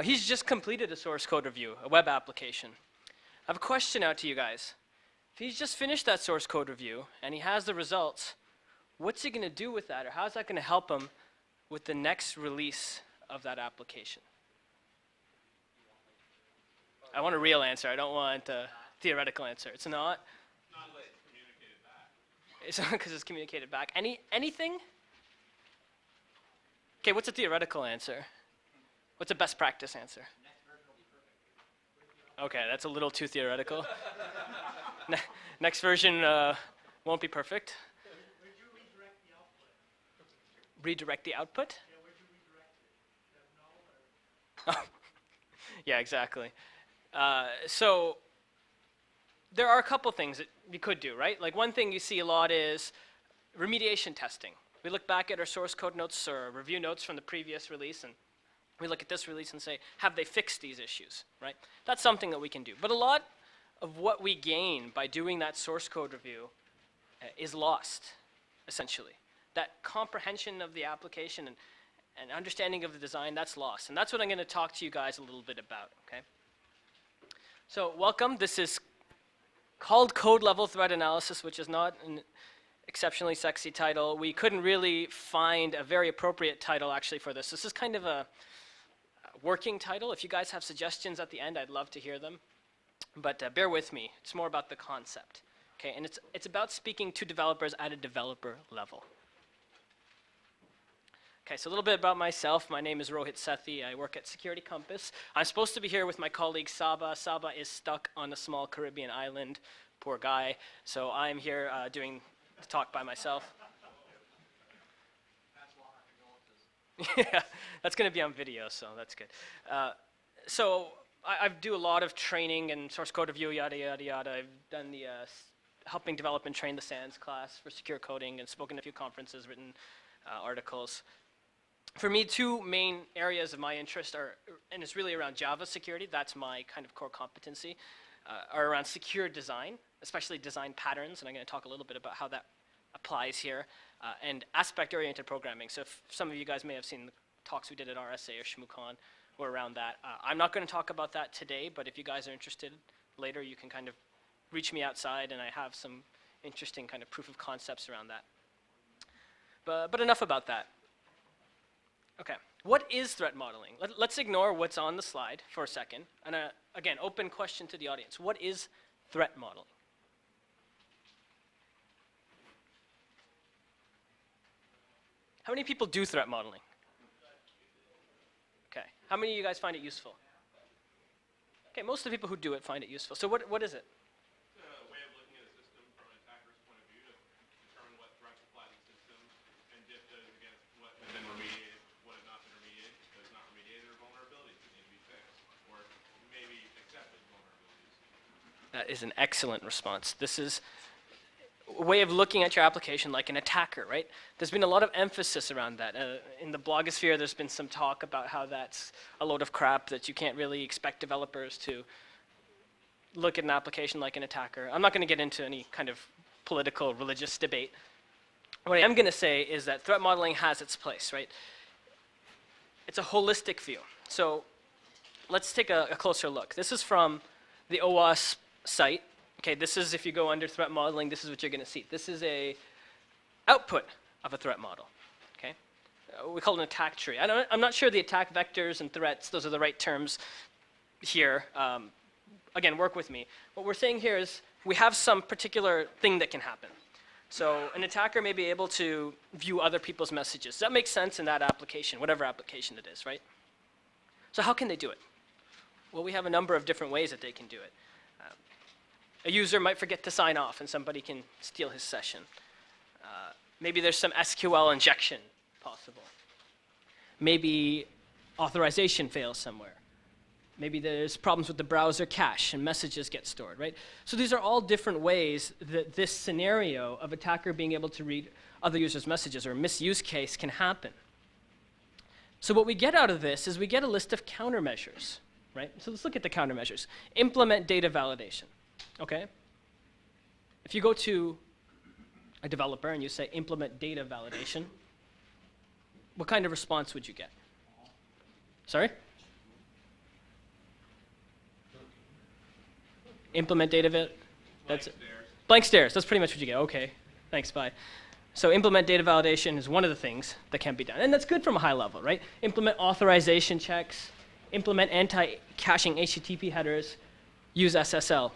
He's just completed a source code review, a web application. I have a question out to you guys. If he's just finished that source code review and he has the results, what's he going to do with that, or how's that going to help him with the next release of that application? I want a real answer. I don't want a theoretical answer. It's not? Not unless it's communicated back. It's not because it's communicated back. Anything? Okay, what's a theoretical answer? What's a best practice answer? Okay, that's a little too theoretical. Next version won't be perfect. Would you redirect the output? Redirect the output? Yeah, would you redirect it? Yeah, exactly. So there are a couple things that you could do, right? Like one thing you see a lot is remediation testing. We look back at our source code notes or review notes from the previous release, and we look at this release and say, have they fixed these issues, right? That's something that we can do. But a lot of what we gain by doing that source code review is lost, essentially. That comprehension of the application and understanding of the design, that's lost. And that's what I'm going to talk to you guys a little bit about, okay? So welcome. This is called Code Level Threat Analysis, which is not an exceptionally sexy title. We couldn't really find a very appropriate title, actually, for this. This is kind of a working title. If you guys have suggestions at the end, I'd love to hear them. But bear with me. It's more about the concept. Okay, and it's about speaking to developers at a developer level. Okay, so a little bit about myself. My name is Rohiy Sethi. I work at Security Compass. I'm supposed to be here with my colleague Sahba. Sahba is stuck on a small Caribbean island. Poor guy. So I'm here doing the talk by myself. Yeah, that's going to be on video, so that's good. So I do a lot of training and source code review, yada, yada, yada. I've done the helping develop and train the SANS class for secure coding and spoken at a few conferences, written articles. For me, two main areas of my interest are, and it's really around Java security, that's my kind of core competency, are around secure design, especially design patterns, and I'm going to talk a little bit about how that applies here, and aspect-oriented programming. So if some of you guys may have seen the talks we did at RSA or ShmooCon or around that. I'm not going to talk about that today, but if you guys are interested later, you can kind of reach me outside, and I have some interesting kind of proof of concepts around that. But enough about that. Okay, what is threat modeling? Let's ignore what's on the slide for a second. And again, open question to the audience. What is threat modeling? How many people do threat modeling? Okay, how many of you guys find it useful? Okay, most of the people who do it find it useful. So what is it? It's a way of looking at a system from an attacker's point of view to determine what threats apply to the system and dip those against what has been remediated, what has not been remediated. If it's not remediated, or vulnerabilities that need to be fixed, or maybe accepted vulnerabilities. That is an excellent response. This is a way of looking at your application like an attacker, right? There's been a lot of emphasis around that. In the blogosphere, there's been some talk about how that's a load of crap, that you can't really expect developers to look at an application like an attacker. I'm not going to get into any kind of political, religious debate. What I am going to say is that threat modeling has its place, right? It's a holistic view. So let's take a closer look. This is from the Owasp site. Okay, this is, if you go under threat modeling, this is what you're going to see. This is a output of a threat model. Okay, we call it an attack tree. I'm not sure the attack vectors and threats, those are the right terms here. Again, work with me. What we're saying here is we have some particular thing that can happen. So an attacker may be able to view other people's messages. That makes sense in that application, whatever application it is, right? So how can they do it? Well, we have a number of different ways that they can do it. A user might forget to sign off and somebody can steal his session. Maybe there's some SQL injection possible. Maybe authorization fails somewhere. Maybe there's problems with the browser cache and messages get stored, right? So these are all different ways that this scenario of attacker being able to read other users' messages or misuse case can happen. So what we get out of this is we get a list of countermeasures, right? So let's look at the countermeasures. Implement data validation. Okay? If you go to a developer and you say implement data validation, what kind of response would you get? Sorry? Implement data that's it. Stairs. Blank stares, that's pretty much what you get. Okay, thanks, bye. So implement data validation is one of the things that can be done. And that's good from a high level, right? Implement authorization checks, implement anti-caching HTTP headers, use SSL.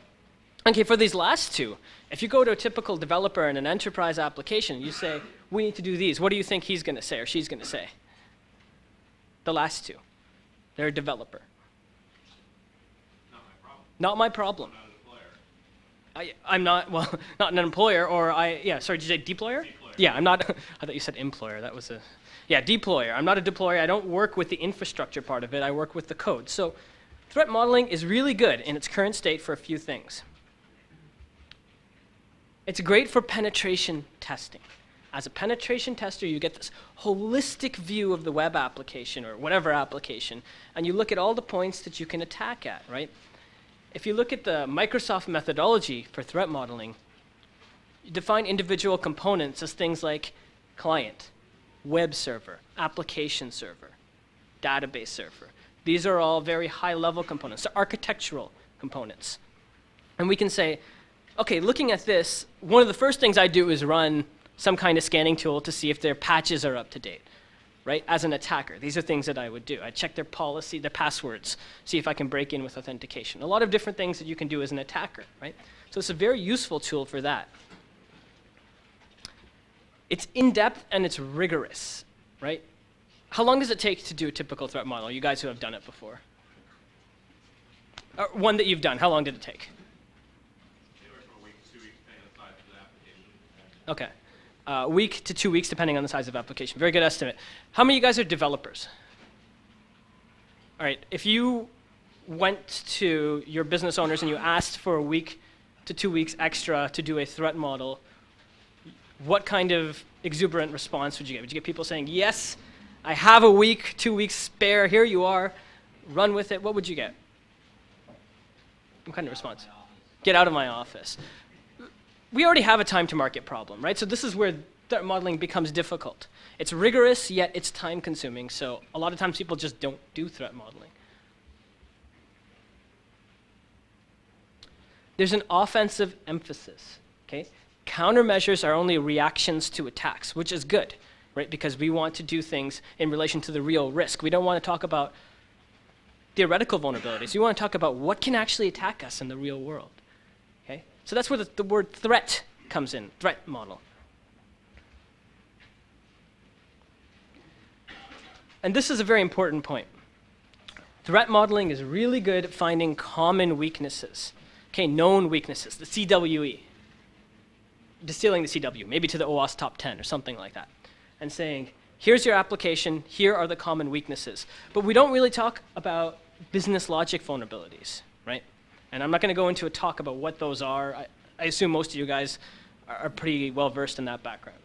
Okay, for these last two, if you go to a typical developer in an enterprise application, you say, we need to do these. What do you think he's going to say or she's going to say? The last two. They're a developer. Not my problem. Not my problem. I'm not an employer. I'm not, well, not an employer, or sorry, did you say deployer? Deployer. Yeah, I'm not, I thought you said employer, that was deployer. I'm not a deployer, I don't work with the infrastructure part of it, I work with the code. So threat modeling is really good in its current state for a few things. It's great for penetration testing. As a penetration tester, you get this holistic view of the web application or whatever application, and you look at all the points that you can attack at, right? If you look at the Microsoft methodology for threat modeling, you define individual components as things like client, web server, application server, database server. These are all very high-level components, so architectural components. And we can say, okay, looking at this, one of the first things I do is run some kind of scanning tool to see if their patches are up to date, right? As an attacker, these are things that I would do. I check their policy, their passwords, see if I can break in with authentication. A lot of different things that you can do as an attacker, right? So it's a very useful tool for that. It's in-depth and it's rigorous, right? How long does it take to do a typical threat model? You guys who have done it before. One that you've done, how long did it take? Anywhere from a week to 2 weeks, depending on the size of the application. Okay. Week to 2 weeks, depending on the size of application. Very good estimate. How many of you guys are developers? All right, if you went to your business owners and you asked for a week to 2 weeks extra to do a threat model, what kind of exuberant response would you get? Would you get people saying, yes, I have a week, 2 weeks spare, here you are, run with it? What would you get? What kind of response? Get out of my office. We already have a time to market problem, right? So this is where threat modeling becomes difficult. It's rigorous, yet it's time consuming, so a lot of times people just don't do threat modeling. There's an offensive emphasis, okay? Countermeasures are only reactions to attacks, which is good, right? Because we want to do things in relation to the real risk. We don't want to talk about theoretical vulnerabilities. We want to talk about what can actually attack us in the real world. Okay? So that's where the word threat comes in, threat model. And this is a very important point. Threat modeling is really good at finding common weaknesses, okay, known weaknesses, the CWE. Distilling the CW, maybe to the OWASP top 10 or something like that, and saying, here's your application, here are the common weaknesses. But we don't really talk about business logic vulnerabilities, right? And I'm not going to go into a talk about what those are. I assume most of you guys are pretty well versed in that background.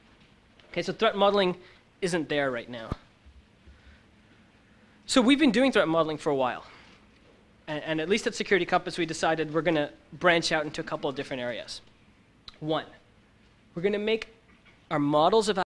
Okay, so threat modeling isn't there right now. So we've been doing threat modeling for a while. And at least at Security Compass, we decided we're going to branch out into a couple of different areas. One, we're going to make our models of